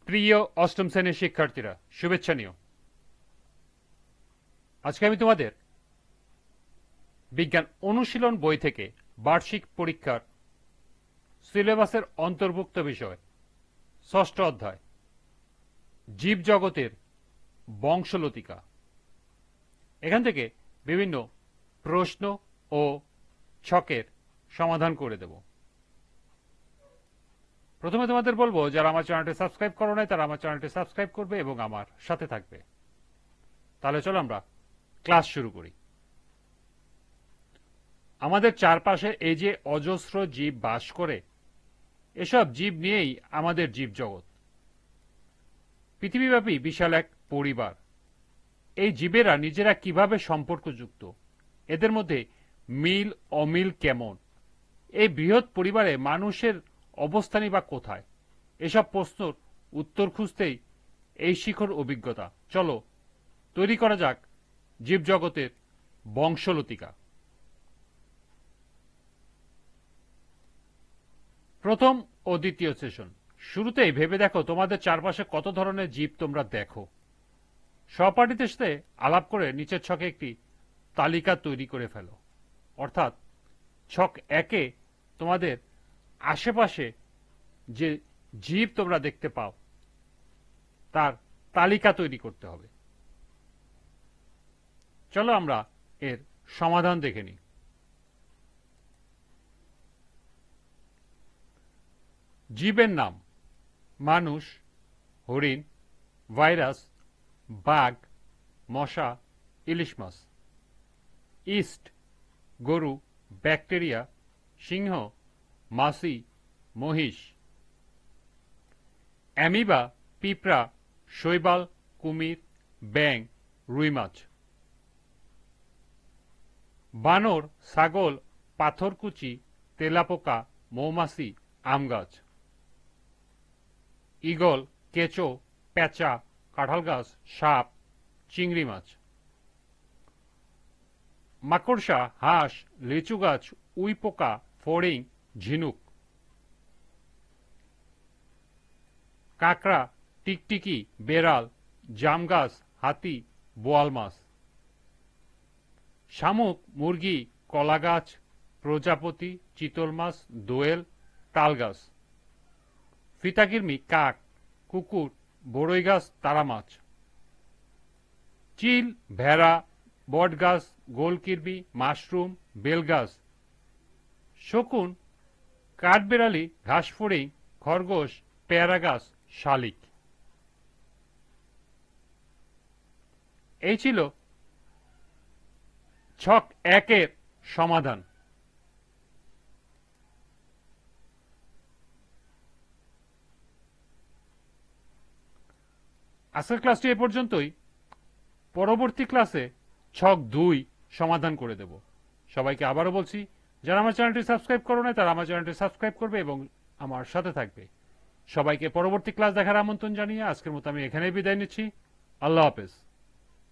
প্রিয় অষ্টম শ্রেণীর শিক্ষার্থীরা, শুভেচ্ছা নিও। আজকে আমি তোমাদের বিজ্ঞান অনুশীলন বই থেকে বার্ষিক পরীক্ষার সিলেবাসের অন্তর্ভুক্ত বিষয় ষষ্ঠ অধ্যায় জীবজগতের বংশলতিকা, এখান থেকে বিভিন্ন প্রশ্ন ও ছকের সমাধান করে দেব। প্রথমে তোমাদের বলবো, যারা আমার চ্যানেলটি সাবস্ক্রাইব করো নাই তারা আমার চ্যানেলটি সাবস্ক্রাইব করবে এবং আমার সাথে থাকবে। তাহলে চলো আমরা ক্লাস শুরু করি। আমাদের চারপাশে এই যে অজস্র জীব বাস করে, এসব জীব নিয়েই আমাদের জীবজগৎ। পৃথিবীব্যাপী বিশাল এক পরিবার। এই জীবেরা নিজেরা কিভাবে সম্পর্কযুক্ত, এদের মধ্যে মিল অমিল কেমন, এই বৃহৎ পরিবারে মানুষের অবস্থানই বা কোথায়, এসব প্রশ্নের উত্তর খুঁজতেই এই শিখর অভিজ্ঞতা। চলো তৈরি করা যাক জীবজগতের বংশলতিকা। প্রথম ও দ্বিতীয় সেশন। শুরুতেই ভেবে দেখো তোমাদের চারপাশে কত ধরনের জীব তোমরা দেখো। সহপাঠীদের সাথে আলাপ করে নিচের ছকে একটি তালিকা তৈরি করে ফেলো। অর্থাৎ ছক একে তোমাদের আশেপাশে যে জীব তোমরা দেখতে পাও তার তালিকা তৈরি করতে হবে। চলো আমরা এর সমাধান দেখে নিই। জীবের নাম: মানুষ, হরিণ, ভাইরাস, বাঘ, মশা, ইলিশ মাছ। ইস্ট: গরু, ব্যাকটেরিয়া, সিংহ, মাছি, মহিষ। অ্যামিবা: পিঁপড়া, শৈবাল, কুমির, ব্যাঙ, রুই মাছ। বানর, ছাগল, পাথরকুচি, তেলাপোকা, মৌমাছি, আম গাছ। ঈগল, কেঁচো, পেঁচা, কাঁঠাল গাছ, সাপ, চিংড়ি মাছ। মাকড়সা, হাঁস, লিচু গাছ, উই পোকা, ফড়িং, ঝিনুক। কাঁকড়া, টিকটিকি, বেড়াল, জাম গাছ, হাতি, বোয়াল মাছ। শামুক, মুরগি, কলা গাছ, প্রজাপতি, চিতল মাছ, দোয়েল, তাল গাছ। ফিতাকির্মি, কাক, কুকুর, বড়ই গাছ, তারা মাছ। চিল, ভেড়া, বট গাছ, গোলকির্বি, মাশরুম, বেলগাছ। শকুন, কাঠবেড়ালি, ঘাসফড়িং, খরগোশ, পেয়ারা গাছ, শালিক। এই ছিল ছক একের সমাধান। আজকের ক্লাসটি এ পর্যন্তই। পরবর্তী ক্লাসে ছক 2 সমাধান করে দেব। সবাইকে আবারও বলছি, যারা আমার চ্যানেলটি সাবস্ক্রাইব করো না তারা আমার চ্যানেলটি সাবস্ক্রাইব করবে এবং আমার সাথে থাকবে। সবাইকে পরবর্তী ক্লাস দেখার আমন্ত্রণ জানিয়ে আজকের মতো আমি এখানেই বিদায় নিচ্ছি। আল্লাহ হাফেজ।